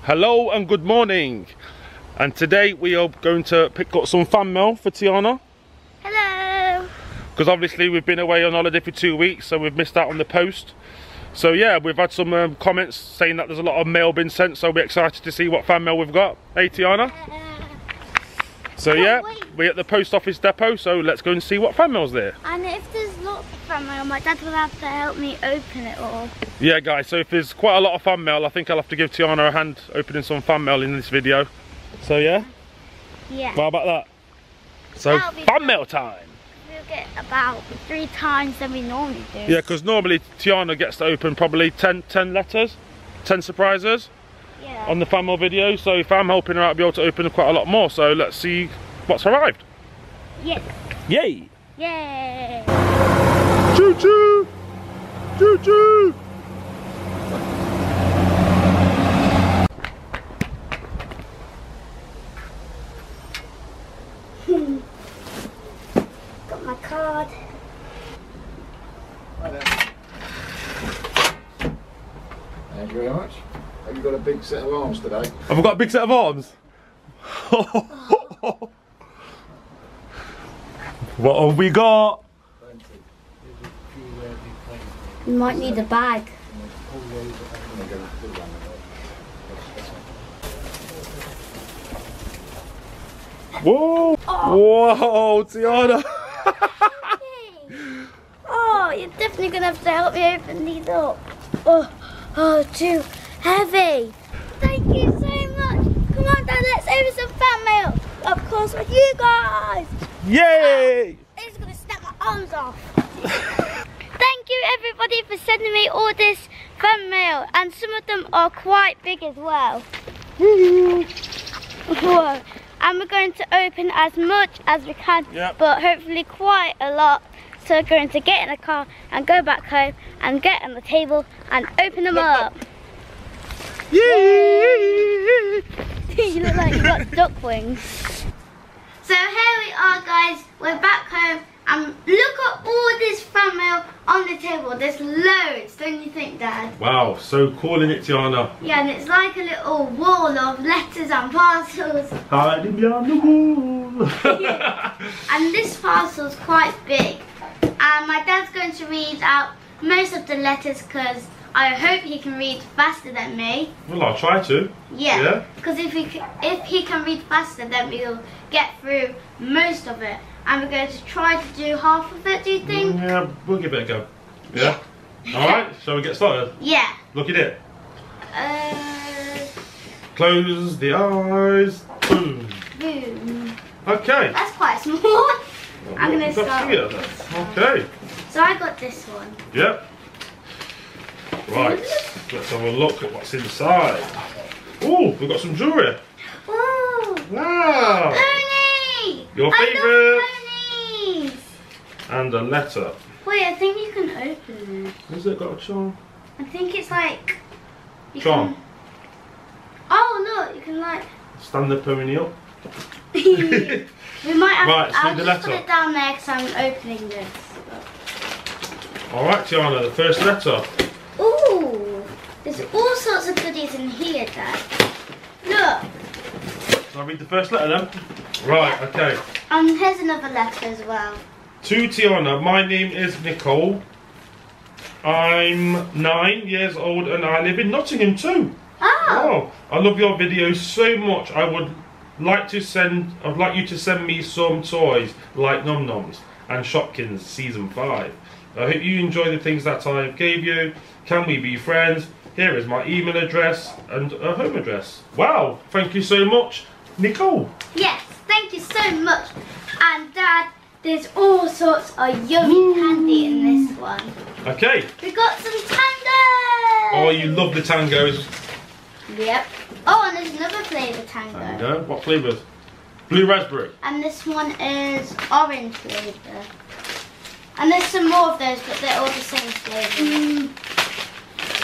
Hello and good morning. And today we are going to pick up some fan mail for Tiana. Hello. Because obviously we've been away on holiday for 2 weeks, so we've missed out on the post. So yeah, we've had some comments saying that there's a lot of mail been sent, so we're excited to see what fan mail we've got. Hey Tiana. So yeah, we're at the post office depot, so let's go and see what fan mail's there. And if there's lots of fan mail, my dad will have to help me open it all. Yeah guys, so if there's quite a lot of fan mail, I think I'll have to give Tiana a hand opening some fan mail in this video. So yeah? Yeah. What about that? So fan mail time! We'll get about 3 times than we normally do. Yeah, because normally Tiana gets to open probably 10 letters, 10 surprises. Yeah. On the fan mail video, so if I'm helping her out, I'll be able to open quite a lot more. So let's see what's arrived. Yes. Yay! Yay! Choo choo! Choo choo! Got my card. Hi there. Thank you very much. Have you got a big set of arms today? Have I got a big set of arms? What have we got? You might need a bag. Whoa! Whoa, Tiana! Oh, you're definitely gonna have to help me open these up. Oh, too heavy. Thank you so much. Come on, Dad, let's open some fan mail. Of course, with you guys. Yay! It's gonna snap my arms off. Thank you, everybody, for sending me all this fan mail, and some of them are quite big as well. Whoa. And we're going to open as much as we can, but hopefully quite a lot. So we're going to get in the car and go back home and get on the table and open them up. Yay! You look like you got duck wings. So here we are, guys. We're back home and look at all this fan mail on the table. There's loads, don't you think, Dad? Wow, so cool in it, Tiana. Yeah, and it's like a little wall of letters and parcels. Hiding behind the wall. And this parcel's quite big. And my dad's going to read out most of the letters because I hope he can read faster than me. Well, I'll try to. Yeah. Because if he can read faster, then we'll get through most of it. And we're going to try to do half of it, do you think? Yeah, we'll give it a go. Yeah? Alright, shall we get started? Yeah. Look at it. Close the eyes. Boom. Boom. Okay. That's quite small. I'm going to start. Okay. So I got this one. Yep. Right. Let's have a look at what's inside. Oh, we've got some jewellery. Oh. Wow. Pony. Your I favourite. love ponies. And a letter. Wait, I think you can open it. Has it got a charm? I think it's like... Charm. Oh, look, you can like... Stand the pony up. We might have Right, I'll read the just letter. put it down there because I'm opening this. Alright, Tiana, the first letter. Ooh, there's all sorts of goodies in here, Dad. Look. Shall I read the first letter then? Right, okay. Here's another letter as well. To Tiana, my name is Nicole. I'm 9 years old and I live in Nottingham too. Oh. I love your videos so much. I'd like you to send me some toys like Num Noms and Shopkins season 5. I hope you enjoy the things that I gave you. Can we be friends? Here is my email address and a home address. Wow, thank you so much, Nicole. Yes, thank you so much. And Dad, there's all sorts of yummy candy in this one. Okay. We got some tangos. Oh, you love the tangos. Yep. Oh, and there's another flavour tango. Tango. What flavours? Blue raspberry. And this one is orange flavour. And there's some more of those, but they're all the same flavour.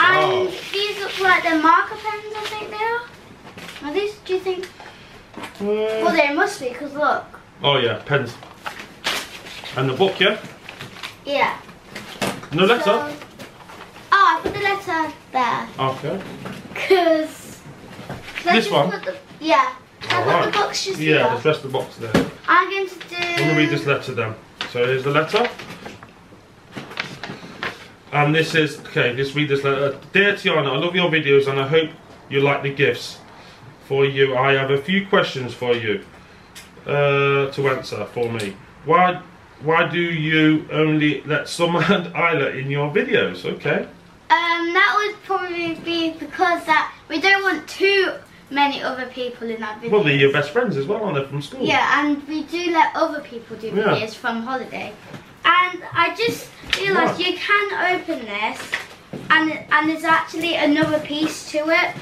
And these look like they're marker pens, I think they are. Are these, do you think? Well, they must be, because look. Oh yeah, pens. And the book, yeah? Yeah. No letter? So, oh, I put the letter there. Okay. Because This one? Yeah. I've got Alright. the box just Yeah, here. there's the rest of the box there. I'm going to do... I'm going to read this letter then. So here's the letter. And this is, okay, just read this letter. Dear Tiana, I love your videos and I hope you like the gifts for you. I have a few questions for you to answer for me. Why do you only let Summer and Isla in your videos? Okay. That would probably be because that we don't want too many other people in that video. Well, they're your best friends as well, aren't they, from school? Yeah, and we do let other people do videos from holiday. And I just realised you can open this, and there's actually another piece to it,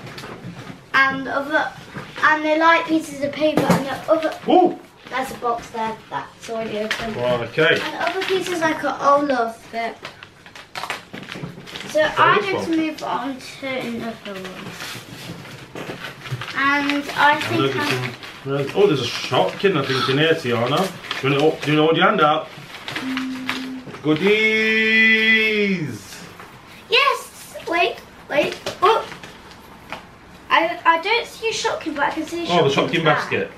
and they're like pieces of paper, and the other. Oh. There's a box there that's already open. Right, okay. And other pieces like an Olaf bit. So I'm going to move on to another one. And I think oh, there's a Shopkin, I think, in here, Tiana. Do you want to hold your hand out? Goodies! Yes! Wait. Oh! I don't see a Shopkin, but I can see a Shopkin. Oh, the Shopkin basket.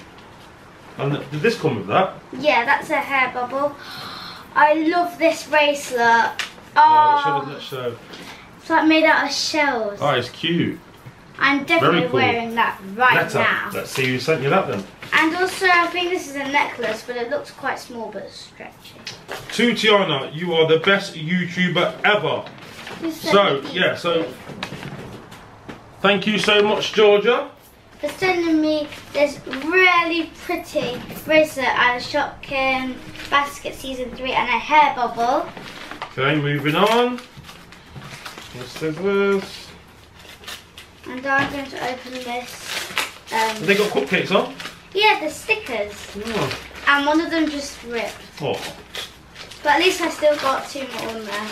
And did this come with that? Yeah, that's a hair bubble. I love this bracelet. Let's show. It's like made out of shells. Oh, it's cute. I'm definitely Very cool. wearing that right now. Let's see who sent you that then. And also, I think this is a necklace, but it looks quite small but stretchy. To Tiana, you are the best YouTuber ever. So, thank you so much, Georgia. For sending me this really pretty bracelet and a Shopkin basket season 3 and a hair bubble. Okay, moving on. The scissors. And I'm going to open this. Have they got cupcakes on? Yeah, the stickers. Oh. And one of them just ripped. Oh. But at least I still got 2 more in there.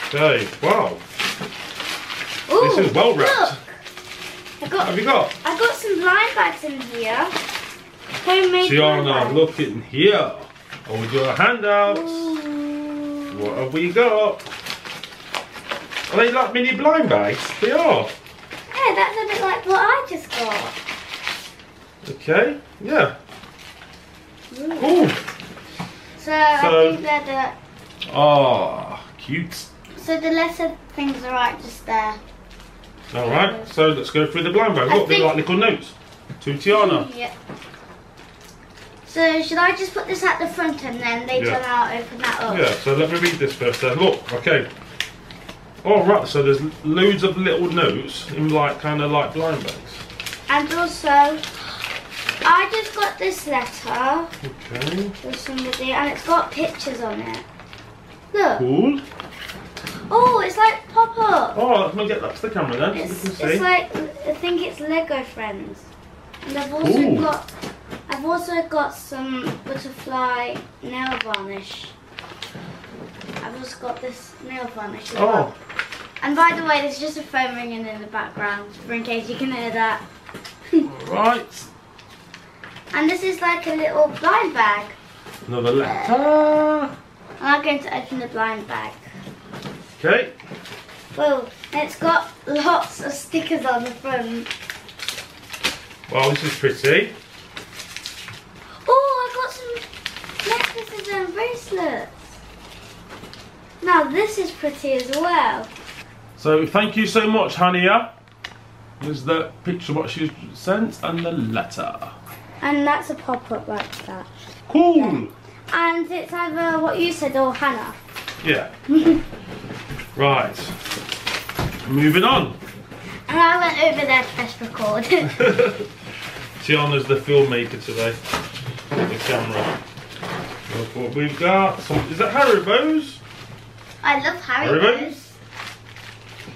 Okay, wow. Ooh, This is well wrapped. look. What have you got? I got some blind bags in here. Homemade blind Tiana, bags. look in here. Hold your hand out. Ooh. What have we got? Are they like mini blind bags? They are. Yeah, that's a bit like what I just got. Okay, yeah. Ooh. Cool. So I think they're Ah, cute. so the letter things are right just there. Alright, so let's go through the blind bag. Look, they're like little notes. To Tiana. Yeah. So should I just put this at the front and then later on I'll open that up? Yeah, so let me read this first then. Look, okay. Alright, so there's loads of little notes in like kind of like blind bags. And also, I just got this letter Okay. for somebody and it's got pictures on it. Look. Cool. Oh, it's like pop-up. Oh, let me get that to the camera then. It's, so we can see. it's like, I think it's Lego Friends. And I've also got some butterfly nail varnish. I've also got this nail varnish as well. And by the way, there's just a phone ringing in the background, for in case you can hear that. Right. And this is like a little blind bag. Another letter. I'm going to open the blind bag. Okay. Whoa, and it's got lots of stickers on the front. Wow, this is pretty. Oh, I got some necklaces and bracelets. Now this is pretty as well. So thank you so much, Hania. Here's the picture of what she sent and the letter. And that's a pop-up like that. Cool. And it's either what you said or Hannah. Yeah. Right. Moving on. And I went over there to press record. Tiana's the filmmaker today. The camera. Look what we've got. Is that Haribo's? I love Haribos.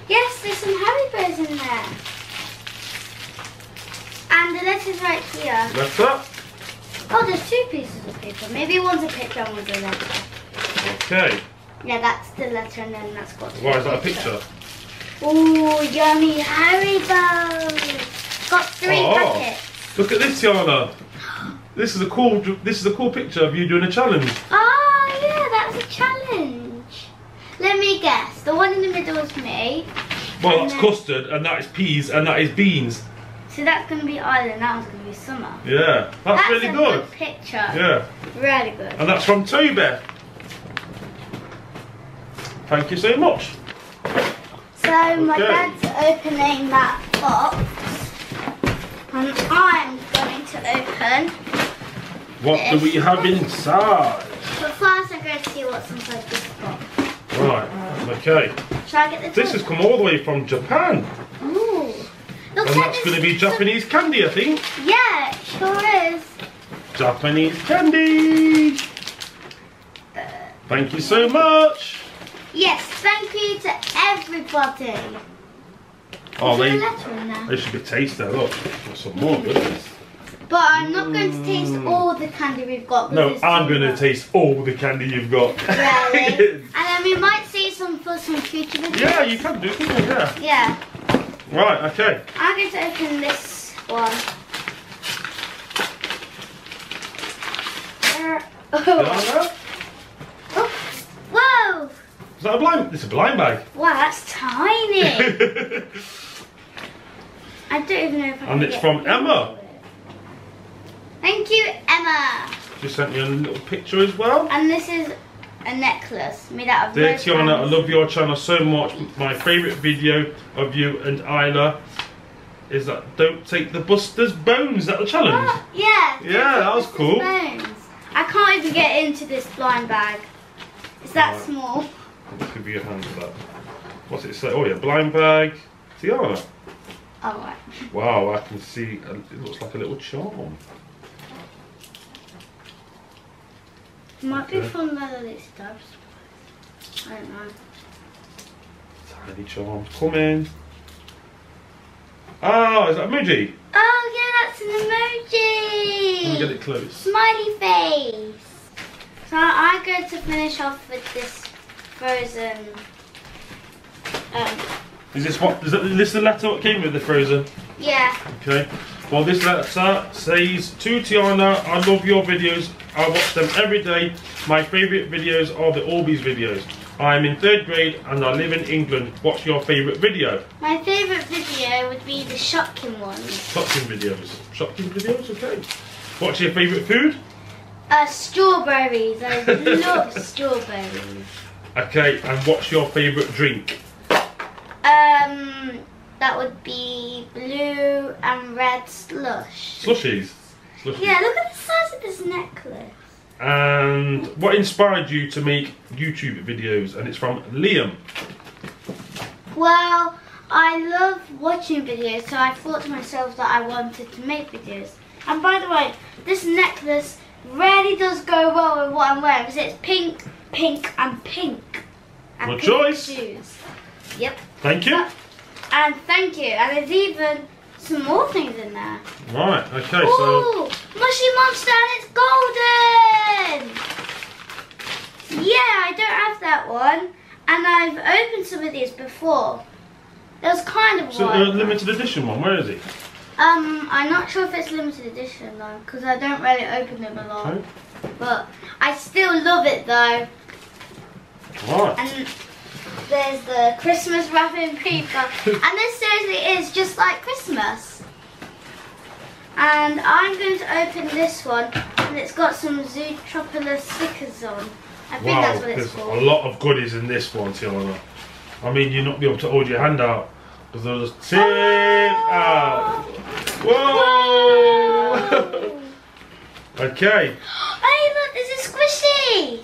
Yes, there's some Haribos in there. And the letter's right here. Letter. Oh, there's 2 pieces of paper. Maybe one's a picture and one's a letter. Okay. Yeah, that's the letter and then that's got Why is that a picture? Ooh, yummy Haribos. Got 3 packets. Look at this, Tiana. This is a cool picture of you doing a challenge. Oh, yeah, that's a challenge. Let me guess. The one in the middle is me. Well, And that's then- custard, and that is peas, and that is beans. So that's going to be Island, that one's going to be Summer. Yeah, that's really a good. Picture. Yeah. Really good. And that's from Toby. Thank you so much. So my dad's opening that box. And I'm going to open. What do we have inside? But first I'm going to see what's inside this box. Right, okay. Shall I get the This has come all the way from Japan. Ooh. Looks And like that's going to be Japanese candy, I think. Yeah, it sure is. Japanese candy. Thank you so much. Yes, thank you to everybody. Oh, Is there a letter in there? they should be tasty. Look, got some more goodness. But I'm not going to taste all the candy we've got. No, because I'm it's going to too taste all the candy you've got. much. Really? And then we might see some for some future videos. Yeah, you can do it, yeah. Yeah. Right, okay. I'm going to open this one. Is that Oh. Whoa! a blind? It's a blind bag. Wow, that's tiny. I don't even know if I can And it's get from into Emma. it. Thank you, Emma. She sent me a little picture as well. And this is a necklace made out of Dear rose Tiana, I bands. love your channel so much. My favourite video of you and Isla is that don't take the Buster's bones. Is that the challenge? Oh, yeah. Yeah, that was cool. Bones. I can't even get into this blind bag. It's that Right. small. Let's give you a hand for that. What's it say? Oh yeah, blind bag. Tiana. Oh, right. Wow, I can see. It looks like a little charm. Might be Okay. from Melody Stubbs. I don't know. Tiny charms. Come in. Oh, is that emoji? Oh, yeah, that's an emoji. Let me get it close. Smiley face. So I'm going to finish off with this frozen. Is this what? Is this the letter that came with the Frozen? Yeah. Okay. Well, this letter says to Tiana, I love your videos. I watch them every day. My favourite videos are the Orbeez videos. I'm in 3rd grade and I live in England. What's your favourite video? My favourite video would be the shocking ones. Shocking videos. Shocking videos, okay. What's your favourite food? Strawberries. I love strawberries. Okay, and what's your favourite drink? That would be blue and red slush. Slushies. Slushies. Yeah, look at the size of this necklace. And what inspired you to make YouTube videos? And it's from Liam. Well, I love watching videos, so I thought to myself that I wanted to make videos. And by the way, this necklace really does go well with what I'm wearing because it's pink, pink, and pink. And Good pink choice. shoes. Yep. Thank you. And thank you. And there's even some more things in there. Right, okay, so Ooh, Mushy Monster and it's golden! Yeah, I don't have that one. And I've opened some of these before. There's kind of so one. limited edition one, where is it? I'm not sure if it's limited edition though, because I don't really open them a lot. Okay. But I still love it though. Right. And there's the Christmas wrapping paper. And this seriously is just like Christmas. And I'm going to open this one, and it's got some Zootropolis stickers on. I think that's what it's there's called. a lot of goodies in this one, Tiana. I mean, you'll not be able to hold your hand out because they'll just tip out. Whoa! Whoa. Okay. Hey, look, there's a squishy.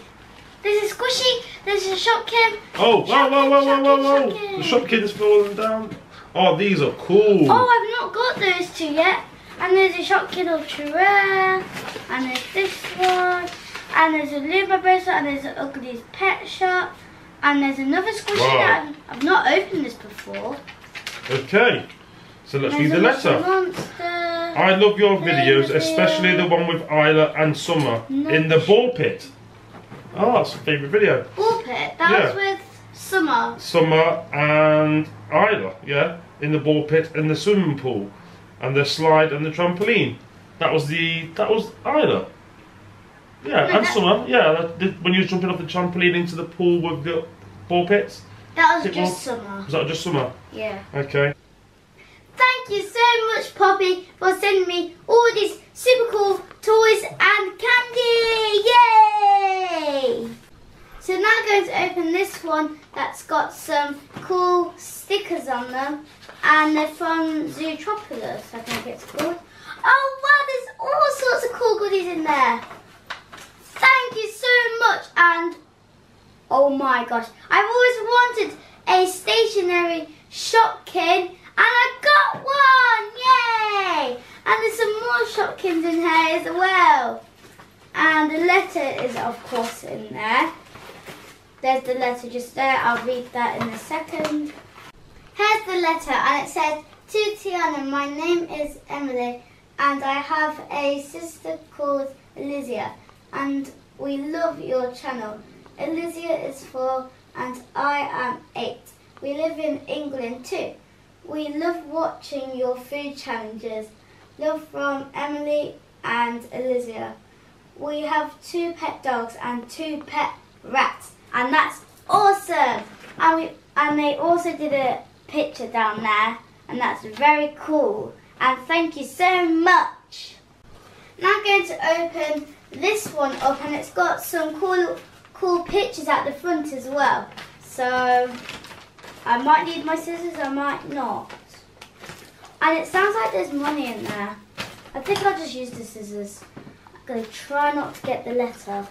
There's a squishy. There's a Shopkin. Oh, whoa, whoa, whoa, whoa, whoa, whoa! Shopkin. The Shopkin's falling down. Oh, these are cool. Oh, I've not got those two yet. And there's a Shopkin Ultra Rare. And there's this one. And there's a Luma bracelet. And there's an Ugly's Pet Shop. And there's another squishy Wow. that I've not opened this before. Okay. So let's read There's the a Mushy letter. Monster. I love your videos, especially the one with Isla and Summer in the ball pit. Oh, that's a favourite video. Ball pit. That Yeah. was with Summer. Summer and Isla, yeah, in the ball pit and the swimming pool, and the slide and the trampoline. That was Isla. Yeah, No, and that- Summer. Yeah, when you were jumping off the trampoline into the pool with the ball pits. That was Bit just Summer. Was that just Summer? Yeah. Okay. Thank Thank you so much, Poppy, for sending me all these super cool toys and candy. Yay! So now I'm going to open this one that's got some cool stickers on them. And they're from Zootropolis, I think it's called. Oh wow, there's all sorts of cool goodies in there. Thank you so much. And oh my gosh, I've always wanted a stationary Shopkin, and I got one, yay! And there's some more Shopkins in here as well. And the letter is of course in there. There's the letter just there, I'll read that in a second. Here's the letter, and it says, to Tiana, my name is Emily, and I have a sister called Elysia, and we love your channel. Elysia is 4 and I am 8. We live in England too. We love watching your food challenges. Love from Emily and Elysia. We have 2 pet dogs and 2 pet rats, and that's awesome. And they also did a picture down there, and that's very cool. And thank you so much. Now I'm going to open this one up, and it's got some cool pictures at the front as well. So I might need my scissors, I might not. And it sounds like there's money in there. I think I'll just use the scissors. I'm going to try not to get the letter.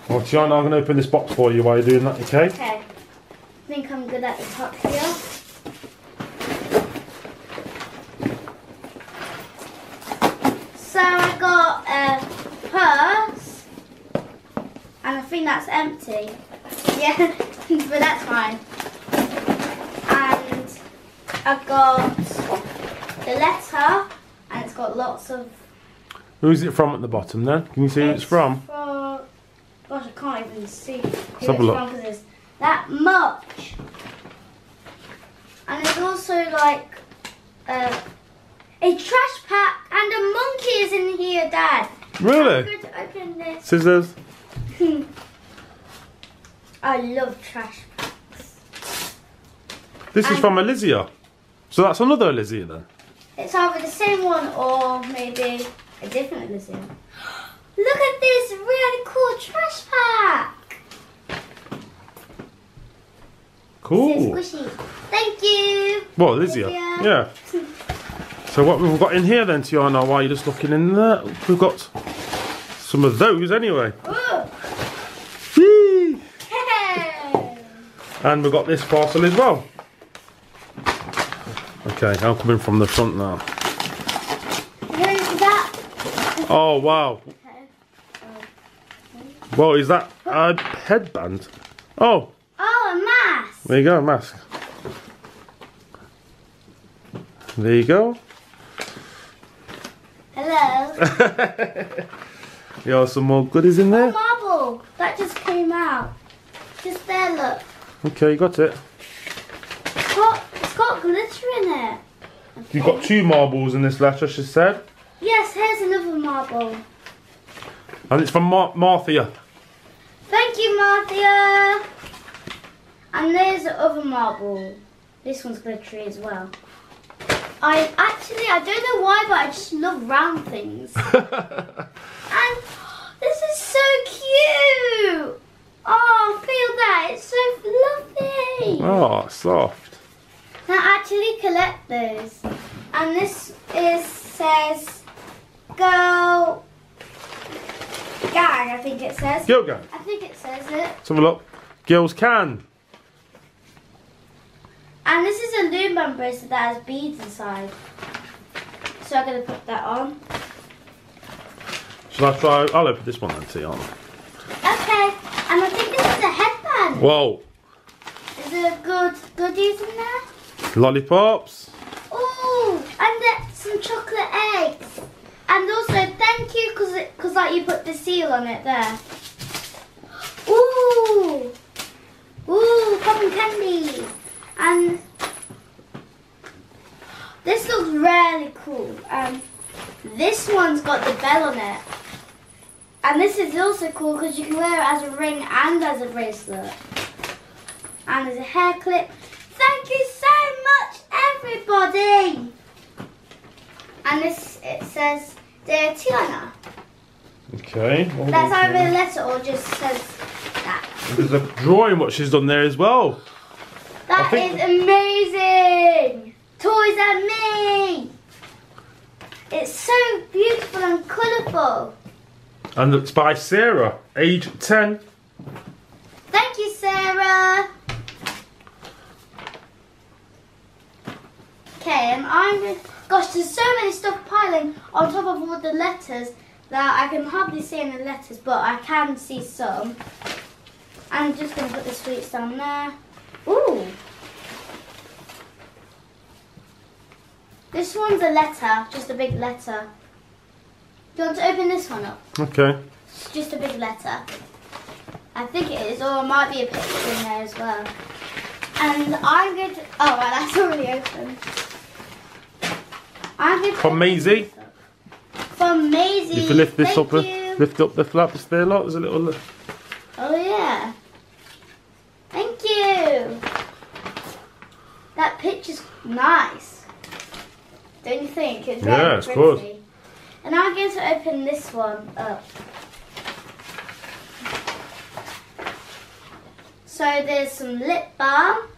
Well, Tiana, I'm going to open this box for you while you're doing that, okay? Okay. I think I'm good at the top here. So I got a purse, and I think that's empty. Yeah, but that's fine. And I got the letter, and it's got lots of... Who's it from at the bottom then? Can you see who it's from? Gosh, I can't even see who it's have a look. from because there's that much. And there's also like a trash pack, and a monkey is in here, Dad. Really? I'm going to open this. Scissors. I love trash packs. This is from Elysia. So that's another Elysia then? It's either the same one or maybe a different Elysia. Look at this really cool trash pack. Cool. It's squishy. Thank you. What, Elysia? Yeah. So what we've got in here then, Tiana, while you're just looking in there, we've got some of those anyway. Ooh. Whee! Hey. And we've got this parcel as well. Okay, I'm coming from the front now. What is that? Oh wow. Okay. Well, is that a headband? Oh, Oh, a mask. there you go, a mask. There you go. Hello. Yeah, some more goodies in A there. marble that just came out. Just there, look. Okay, you got it. It's got glitter in it. You've got 2 marbles in this letter, she said. Yes, here's another marble. And it's from Marthia. Thank you, Marthia. And there's the other marble. This one's glittery as well. I don't know why, but I just love round things. And this is so cute. Oh, feel that. It's so fluffy. Oh, soft. Now actually collect those. And this says Go Gang, I think it says. Girl Gang. I think it says it. Let's have a look. Girls can. And this is a Lumen bracelet that has beads inside. So I'm going to put that on. Shall I try? I'll open this one then, Tiana. Okay. And I think this is a headband. Whoa. Is there goodies in there? Lollipops. Ooh, and there's some chocolate eggs. And also, thank you, because like you put the seal on it there. Ooh. Ooh, cotton candy. And this looks really cool. This one's got the bell on it. And this is also cool because you can wear it as a ring and as a bracelet. And there's a hair clip. Thank you so much, everybody. And this, it says, Dear Tiana. Okay. That's either a letter or just says that. There's a drawing what she's done there as well. That is amazing! Toys and me! It's so beautiful and colourful. And it's by Sarah, age 10. Thank you, Sarah. Okay, and gosh, there's so many stuff piling on top of all the letters that I can hardly see any letters, but I can see some. I'm just going to put the sweets down there. Ooh. This one's a letter, just a big letter. Do you want to open this one up? Okay. It's just a big letter. I think it is, or it might be a picture in there as well. And I'm going to... Oh, right, that's already open. I'm going to... From Maisie. From Maisie. If you lift this Thank up, you. lift up the flaps there, look. There's a little. Oh yeah. Thank you. That picture's nice. Don't you think? It's very Yeah, it's pretty. good. And I'm going to open this one up. So there's some lip balm.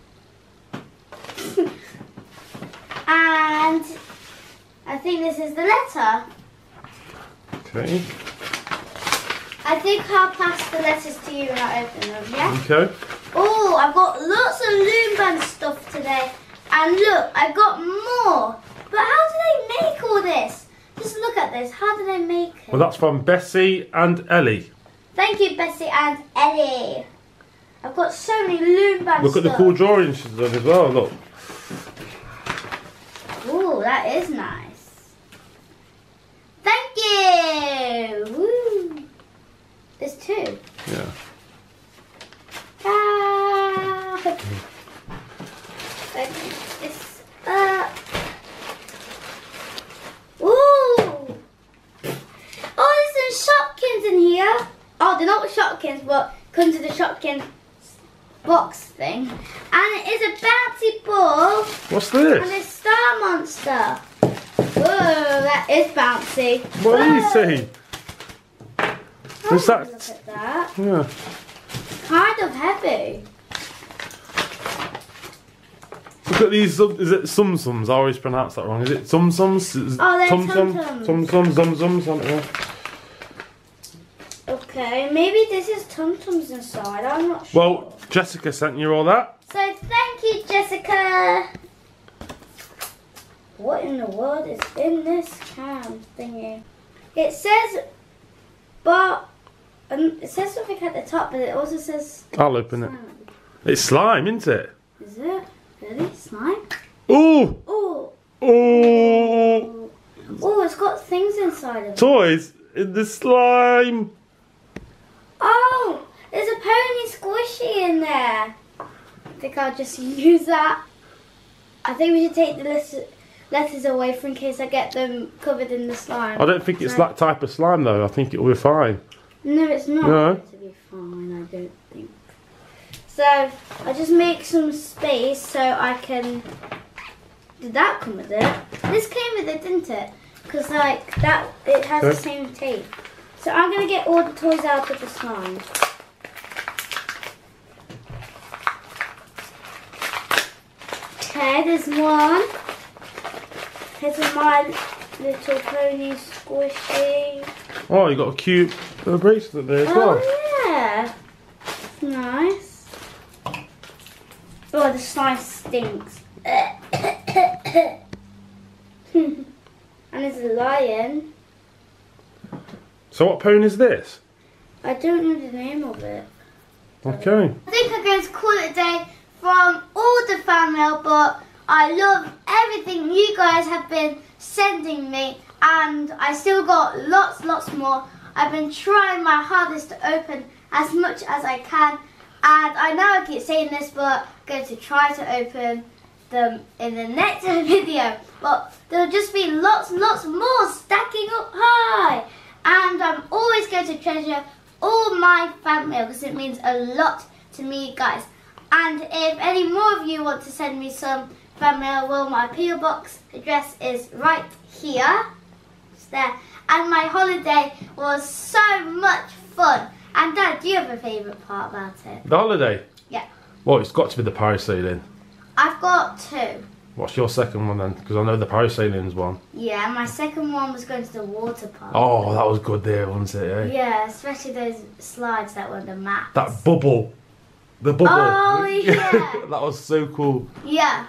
And I think this is the letter. Okay. I think I'll pass the letters to you when I open them, yeah? Okay. Oh, I've got lots of Loom stuff today. And look, I've got more. But how do they make all this? Just look at this. How do they make it? Well, that's from Bessie and Ellie. Thank you, Bessie and Ellie. I've got so many Loom stuff. Look at the cool drawing she's done as well, look. Ooh, that is nice. Thank you. Woo. There's two. Yeah. Ah. It's Ooh. Oh, there's some Shopkins in here. Oh, they're not Shopkins, but come to the Shopkins box thing. And it is a bouncy ball. What's And this? a Star Monster. Whoa, that is bouncy. What do you Whoa. see? Oh, Is that- look at that. Yeah. Kind of heavy. Look at these. Is it Sum Sums? I always pronounce that wrong. Is it Sum Sums? Oh, they're Tum Tum? Tum-Tums. Tum Tum, Zum Zum, something. Yeah. Okay, maybe this is Tum-Tums inside. I'm not sure. Well, Jessica sent you all that. So thank you, Jessica. What in the world is in this can thingy? It says, it says something at the top, but it also says. I'll open it. It's slime, isn't it? Is it really slime? Ooh! Oh, Ooh! oh, it's got things inside of it. Toys in the slime. Oh, there's a pony squishy in there. I think I'll just use that. I think we should take the letters away for in case I get them covered in the slime. I don't think it's that type of slime though. I think it'll be fine. No, it's not No. going to be fine, I don't think. So, I'll just make some space so I can... Did that come with it? This came with it, didn't it? Because like, that, it has the same tape. So I'm going to get all the toys out of the slime. Okay, there's one. Here's My Little Pony squishy. Oh, you got a cute bracelet there as well. Oh yeah, nice. Oh, the slime stinks. And there's a lion. So what pony is this? I don't know the name of it. Okay. I think I'm going to call it a day from all the fan mail, but I love everything you guys have been sending me, and I still got lots more. I've been trying my hardest to open as much as I can, and I know I keep saying this, but I'm going to try to open them in the next video. But there'll just be lots more stacking up high, and I'm always going to treasure all my fan mail because it means a lot to me, guys. And if any more of you want to send me some fan mail, well, my PO box address is right here. It's there. And my holiday was so much fun. And Dad, do you have a favourite part about it? The holiday? Yeah. Well, it's got to be the parasailing. I've got 2. What's your second one then? Because I know the parasailing's one. Yeah, my second one was going to the water park. Oh, that was good there, wasn't it? Eh? Yeah, especially those slides that were the mats. That bubble. The bubble. Oh, yeah. That was so cool. Yeah.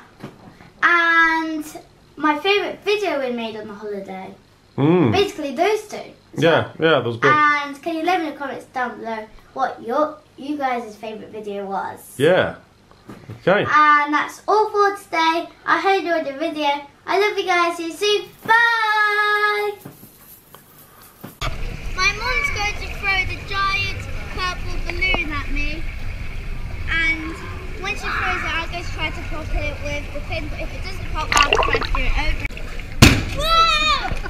And my favourite video we made on the holiday. Basically those 2. Yeah, that was good. And can you let me in the comments down below what you guys' favourite video was? Yeah. Okay. And that's all for today. I hope you enjoyed the video. I love you guys. See you soon. Bye! My mum's going to throw the giant purple balloon at me. And when she throws it, I'm going to try to pop it with the pin. But if it doesn't pop, I'll try to do it over. Whoa!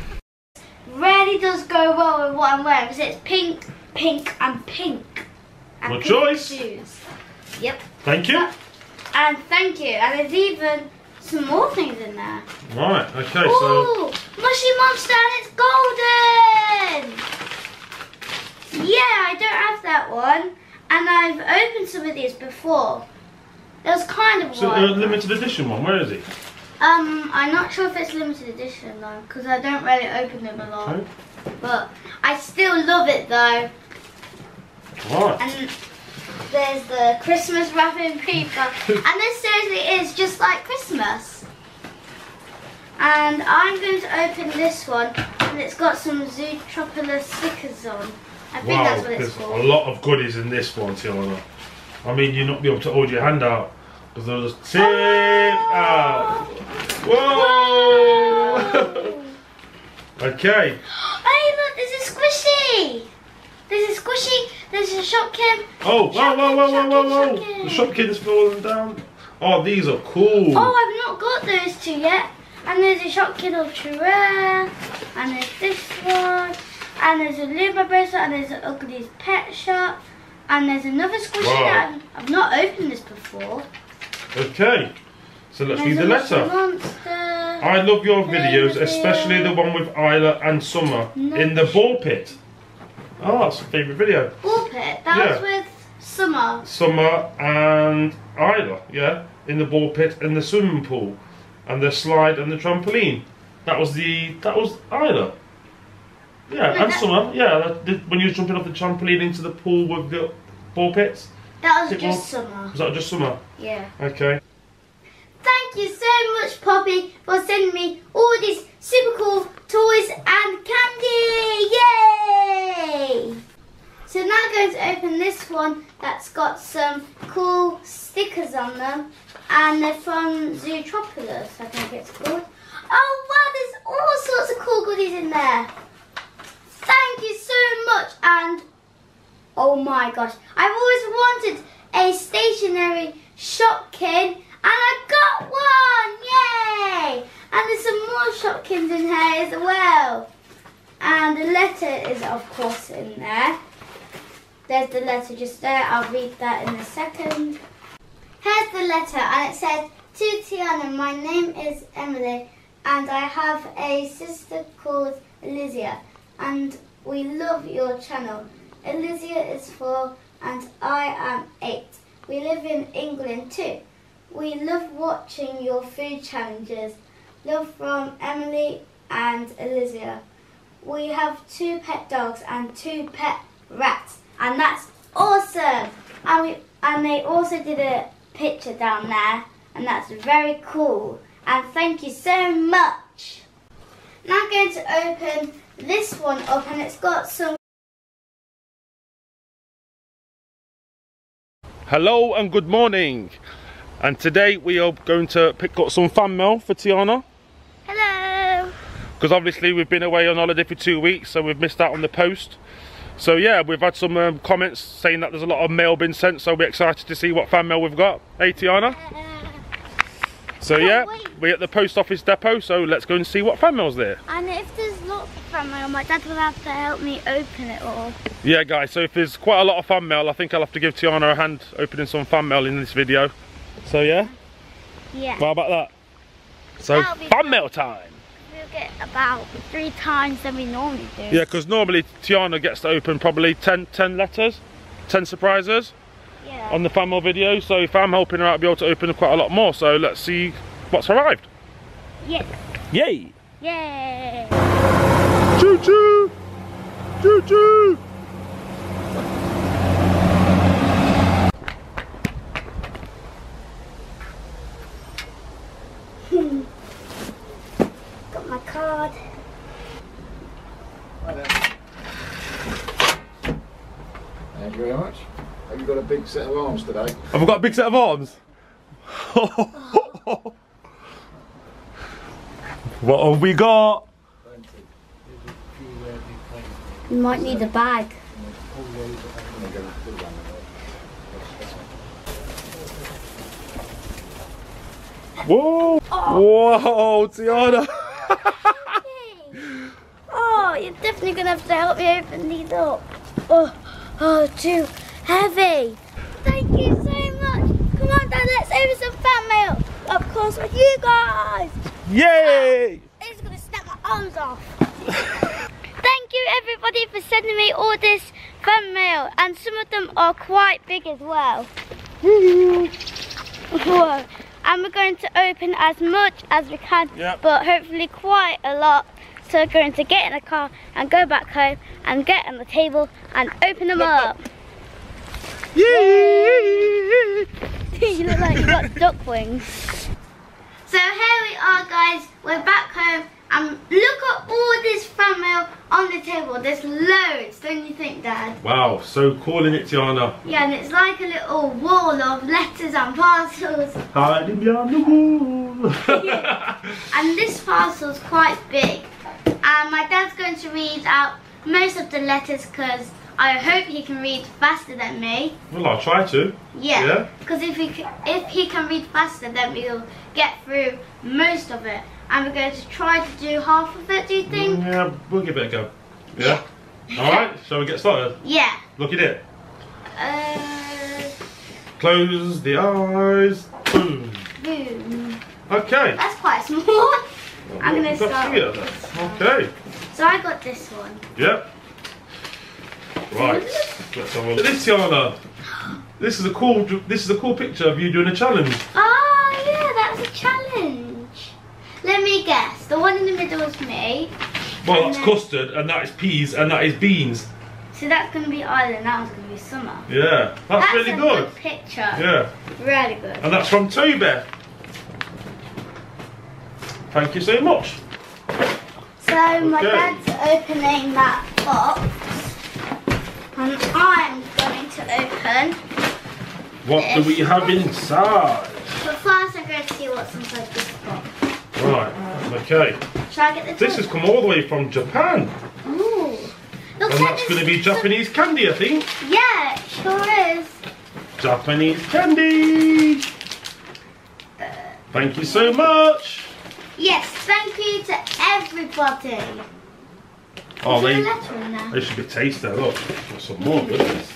Really does go well with what I'm wearing because it's pink, pink, and pink. And Good pink choice. Shoes. Yep. Thank you. And thank you. And there's even some more things in there. Right, okay, Ooh, Mushy Monster and it's golden! Yeah, I don't have that one. And I've opened some of these before. There was kind of so one. limited edition one, where is it? I'm not sure if it's limited edition though, because I don't really open them a lot. Okay. But I still love it though. Right. And there's the Christmas wrapping paper. And this seriously is just like Christmas. And I'm going to open this one, and it's got some Zootropolis stickers on. I think that's what it's there's called. a lot of goodies in this one, Tiana. I mean, you'll not be able to hold your hand out, because they'll just tip out. Whoa! Okay. Hey look, there's a squishy! There's a squishy, there's a Shopkin. Oh, whoa. Shopkin. The Shopkin's falling down. Oh, these are cool. Oh, I've not got those 2 yet. And there's a Shopkin Ultra Rare. And there's this one. And there's a Luma bracelet. And there's an Ugly's Pet Shop. And there's another squishy that I've not opened this before. Okay. So let's read There's the a letter. Monster. I love your videos, especially the one with Isla and Summer in the ball pit. Oh, that's a favourite video. Ball pit. That was with Summer. Summer and Isla, yeah, in the ball pit and the swimming pool, and the slide and the trampoline. That was Isla. Yeah, No, and Summer. Yeah, when you were jumping off the trampoline into the pool with the ball pits. That was just Summer. Was that just Summer? Yeah. Okay. Thank you so much, Poppy, for sending me all these super cool toys and candy! Yay! So now I'm going to open this one that's got some cool stickers on them. And they're from Zootropolis, I think it's called. Oh wow, there's all sorts of cool goodies in there. Thank you so much. And oh my gosh, I've always wanted a stationary Shopkin. And I got one! Yay! And there's some more Shopkins in here as well. And the letter is of course in there. There's the letter just there. I'll read that in a second. Here's the letter and it says, to Tiana, my name is Emily and I have a sister called Elysia and we love your channel. Elysia is 4 and I am 8. We live in England too. We love watching your food challenges. Love from Emily and Elysia. We have 2 pet dogs and 2 pet rats. And that's awesome. And they also did a picture down there. And that's very cool. And thank you so much. Now I'm going to open this one up and it's got some... Hello and good morning. And today we are going to pick up some fan mail for Tiana. Hello. Because obviously we've been away on holiday for 2 weeks, so we've missed out on the post. So yeah, we've had some comments saying that there's a lot of mail been sent, so we're excited to see what fan mail we've got. Hey Tiana. So yeah, we're at the post office depot, so let's go and see what fan mail's there. And if there's lots of fan mail, my dad will have to help me open it all. Yeah guys, so if there's quite a lot of fan mail, I think I'll have to give Tiana a hand opening some fan mail in this video. So yeah? Yeah. How about that? So That'll be fan mail time. We'll get about 3 times than we normally do. Yeah, because normally Tiana gets to open probably 10 letters, 10 surprises Yeah. on the fan mail video. So if I'm helping her out, I'll be able to open quite a lot more. So let's see what's arrived. Yes. Yay! Yay! Choo choo! Choo choo! Got my card. Hi there. Thank you very much. Have you got a big set of arms today? Have I got a big set of arms? What have we got? You might need a bag. Whoa! Whoa, Tiana! Oh, you're definitely gonna have to help me open these up. Oh, too heavy. Thank you so much. Come on, Dad, let's open some fan mail. Of course, with you guys. Yay! It's gonna snap my arms off. Thank you, everybody, for sending me all this fan mail, and some of them are quite big as well. Whoa. And we're going to open as much as we can, Yep. but hopefully quite a lot. So we're going to get in the car and go back home and get on the table and open them up. Yay! You look like you got duck wings. So here we are, guys. We're back home, and look at all this fan mail on the table. There's loads, don't you think, Dad? Wow, so cool in it, Tiana. Yeah, and it's like a little wall of letters and parcels. Hiding behind the wall. And this parcel's quite big. And my dad's going to read out most of the letters because I hope he can read faster than me. Well, I'll try to. Yeah. Because if he can read faster, then we'll get through most of it. And we're going to try to do half of it, do you think? Yeah, we'll give it a go. Yeah? Alright, shall we get started? Yeah. Look at it. Close the eyes. Boom. Boom. Okay. That's quite small. I'm going to You've got start. three of them. Okay. So I got this one. Yep. Right. Let's have a look at this, Tiana. This is a cool picture of you doing a challenge. Oh yeah, that's a challenge. Let me guess. The one in the middle is me. Well, And that's then- custard, and that is peas, and that is beans. So that's going to be Ireland. That one's going to be summer. Yeah. That's really a good. picture. Yeah. Really good. And that's from Toby. Thank you so much. So my Okay. dad's opening that box, and I'm going to open. What do we have inside? But first, I'm going to see what's inside this box. Right. Okay. Shall I get the? This has come all the way from Japan, Ooh. Look and at that's this. going to be Japanese candy, I think. Yeah, it sure is. Japanese candy. Thank you so much. Yes, thank you to everybody. Oh, Is there a they letter in there? should be tasted. Look, there's some more goodness.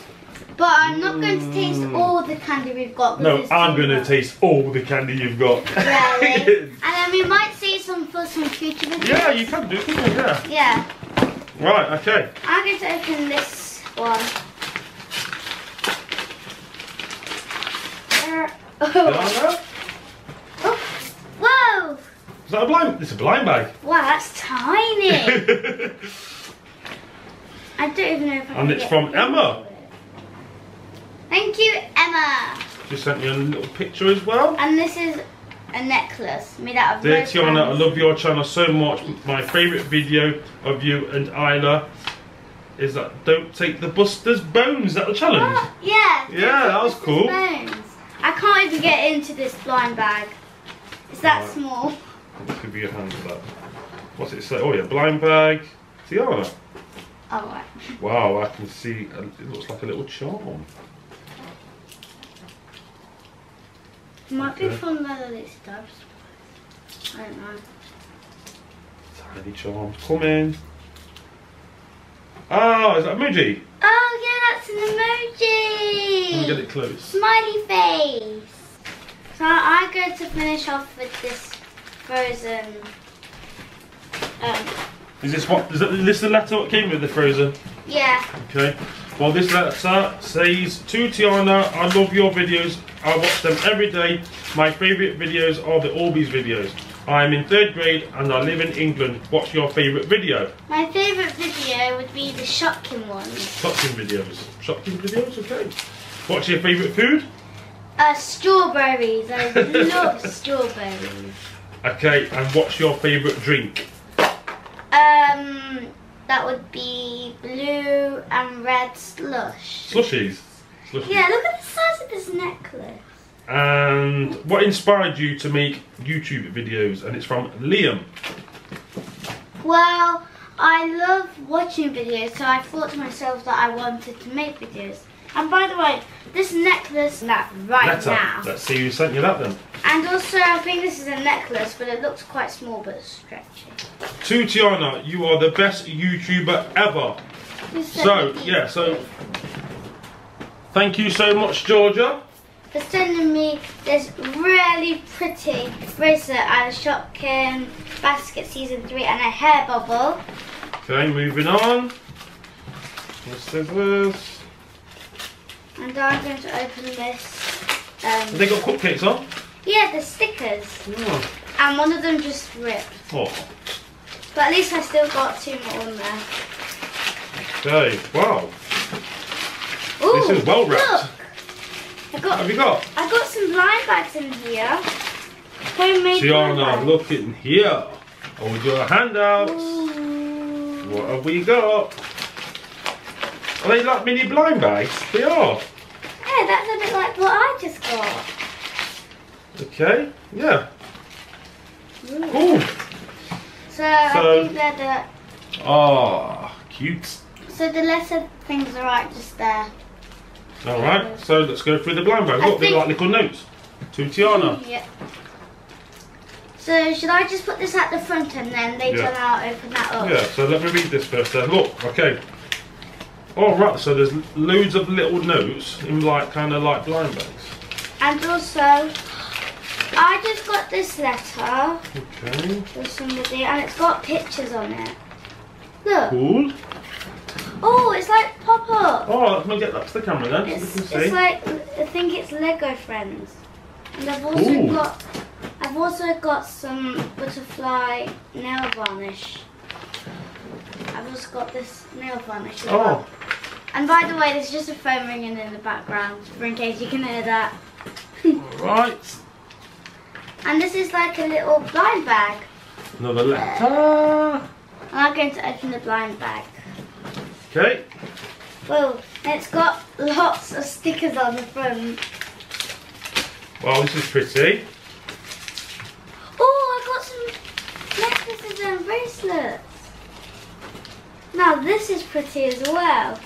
But I'm not going to taste all the candy we've got. No, because I'm it's going to too taste all the candy you've got. much. Really? And then we might see some for some future videos. Yeah, you can do, couldn't you? Yeah. Yeah. Right, okay. I'm going to open this one. Is Oh. Oh. Whoa! that a blind? It's a blind bag. Wow, that's tiny. I don't even know if I can And it's get from into Emma. it. Thank you, Emma. She sent me a little picture as well. And this is a necklace made out of Dear rose Tiana, I petals. love your channel so much. My favourite video of you and Isla is that don't take the Buster's bones. Is that the challenge? Oh, yeah. Yeah, that was this is cool. bones. I can't even get into this blind bag. It's that Right. small. Let's give you a hand for that. What's it say? Oh yeah, blind bag. Tiana. Oh, right. Wow, I can see. It looks like a little charm. Might be Okay. from Melody Stubbs. I don't know. Tiny charms. Come in. Oh, is that emoji? Oh, yeah, that's an emoji. Let me get it close. Smiley face. So I'm going to finish off with this Frozen. Is this the letter what came with the Frozen? Yeah. Okay. Well, this letter says, to Tiana, I love your videos. I watch them every day. My favourite videos are the Orbeez videos. I am in 3rd grade and I live in England. What's your favourite video? My favourite video would be the Shopkin ones. Shopkin videos. Shopkin videos, okay. What's your favourite food? Strawberries. I love strawberries. Okay, and what's your favourite drink? That would be blue and red slush. Slushies. Yeah, look at the size of this necklace. And what inspired you to make YouTube videos? And it's from Liam. Well, I love watching videos, so I thought to myself that I wanted to make videos. And by the way, this necklace now. Let's see who sent you that then. And also, I think this is a necklace, but it looks quite small but stretchy. To Tiana, you are the best YouTuber ever. So thank you so much, Georgia, for sending me this really pretty bracelet and a Shopkin basket season 3 and a hair bubble. Okay, moving on. The scissors. And I'm going to open this. Have they got cupcakes on? Yeah, the stickers. Oh. And one of them just ripped. Oh. But at least I still got 2 more in there. Okay, wow. Ooh, This is well wrapped. Look. What have you got? I got some blind bags in here. Homemade blind Tiana, bags. look in here. Hold your hand out. Ooh. What have we got? Are they like mini blind bags? They are. Yeah, that's a bit like what I just got. Okay, yeah. Ooh. Cool. So I think they're the... Ah, cute. So the letter things are right just there. Alright, so let's go through the blind bag. Look, they're like little notes. To Tiana. Yeah. So should I just put this at the front and then later on I'll open that up? Yeah, so let me read this first then. Look, okay. Alright, so there's loads of little notes in like kind of like blind bags. And also, I just got this letter Okay. for somebody and it's got pictures on it. Look. Cool. Oh, it's like pop-up. Oh, let me get that to the camera then. It's, so we can see. it's like, I think it's Lego Friends. And I've also got some butterfly nail varnish. I've also got this nail varnish as well. And by the way, there's just a phone ringing in the background, for in case you can hear that. Right. And this is like a little blind bag. Another letter. And I'm going to open the blind bag. Okay. Whoa, and it's got lots of stickers on the front. Well, this is pretty. Oh, I got some necklaces and bracelets. Now this is pretty as well.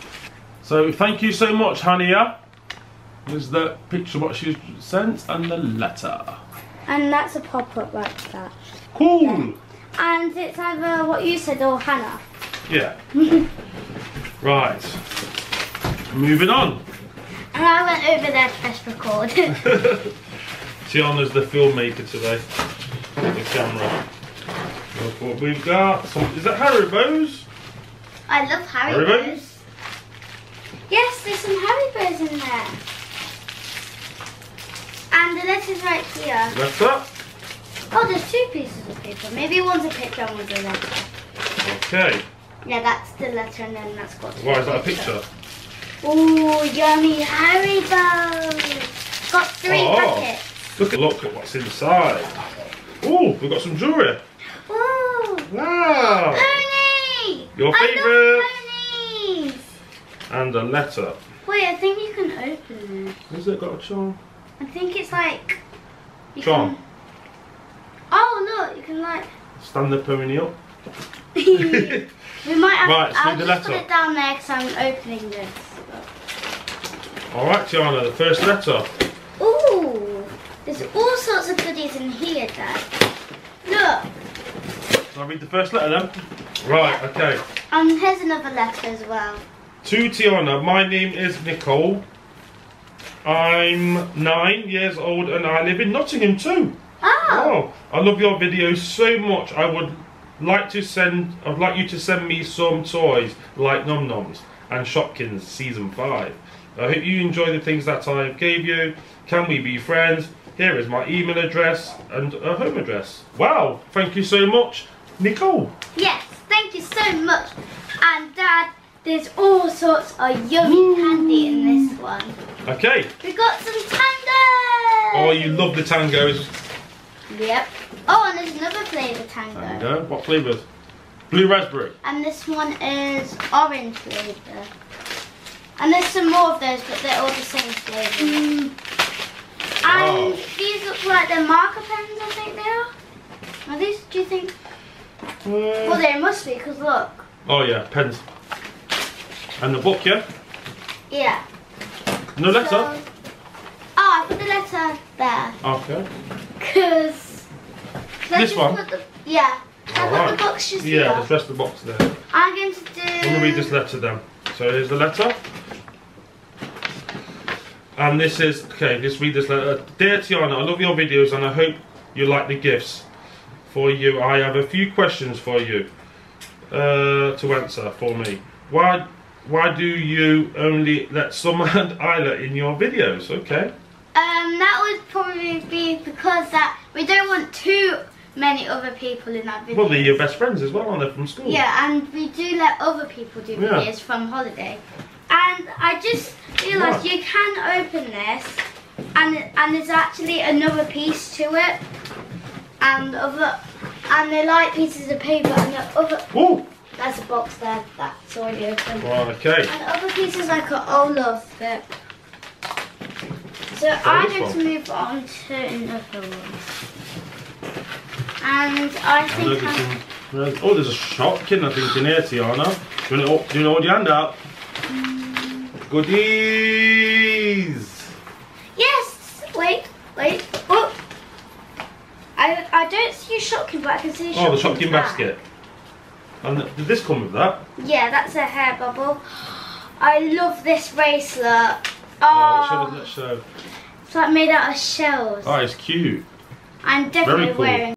So thank you so much, Hania. Here's the picture of what she sent and the letter. And that's a pop-up like that. Cool. And it's either what you said or Hannah. Yeah. Right. Moving on. And I went over there to press record. Tiana's the filmmaker today. The camera. Look what we've got. Is that Haribo's? I love Haribo's. Yes, there's some Haribo's in there. And the letter's right here. Letter. Oh, there's 2 pieces of paper. Maybe one's a picture and one's a letter. Okay. Yeah, that's the letter and then that's got Why is that a picture? Ooh, yummy Haribo's. Got 3 packets. Look at what's inside. Oh, we've got some jewellery. Ooh. Wow. Pony! Your I favourite. love ponies. And a letter. Wait, I think you can open it. Has it got a charm? I think it's like... Charm. Oh, look, you can like... Stand the pony up. We might have Right, let's I'll read the just letter. put it down there because I'm opening this. Alright, Tiana, the first letter. Ooh, there's all sorts of goodies in here, Dad. Look. Shall I read the first letter then? Right, okay. Here's another letter as well. To Tiana, my name is Nicole. I'm 9 years old and I live in Nottingham too. Oh. I love your videos so much. I'd like you to send me some toys like Num Noms and Shopkins Season 5. I hope you enjoy the things that I gave you. Can we be friends? Here is my email address and a home address. Wow, thank you so much, Nicole. Yes, thank you so much. And Dad, there's all sorts of yummy candy in this one. Okay. We got some tangos. Oh, you love the tangos. Yep. Oh, and there's another flavour tango. Tango. What flavours? Blue raspberry. And this one is orange flavour. And there's some more of those, but they're all the same flavour. And these look like they're marker pens, I think they are. Are these, do you think? Well, they must be, because look. Oh yeah, pens. And the book, yeah? Yeah. No letter? So, I put the letter there. Okay. Because... This one? Yeah. I Alright. put the box just Yeah, here. there's the rest of the box there. I'm going to do... I'm going to read this letter then. So here's the letter. And this is, okay, just read this letter. Dear Tiana, I love your videos and I hope you like the gifts for you. I have a few questions for you to answer for me. Why do you only let Summer and Isla in your videos? Okay. That would probably be because that we don't want too many other people in that video. Well, they're your best friends as well, aren't they, from school? Yeah, and we do let other people do videos from holiday. And I just realised you can open this, and there's actually another piece to it, and they're like pieces of paper, and the other. Oh. There's a box there that's already open. Right, okay. And other pieces like an Olaf bit. So I'm going to move on to another one. And I think oh, there's a Shopkin, I think, in here, Tiana. Do you want to hold your hand out? Goodies! Yes! Wait. Oh! I don't see a Shopkin, but I can see a Shopkin. Oh, the Shopkin basket. And did this come with that? Yeah, that's a hair bubble. I love this bracelet. Oh, let's show. It's like made out of shells. Oh, it's cute. I'm definitely Very cool. wearing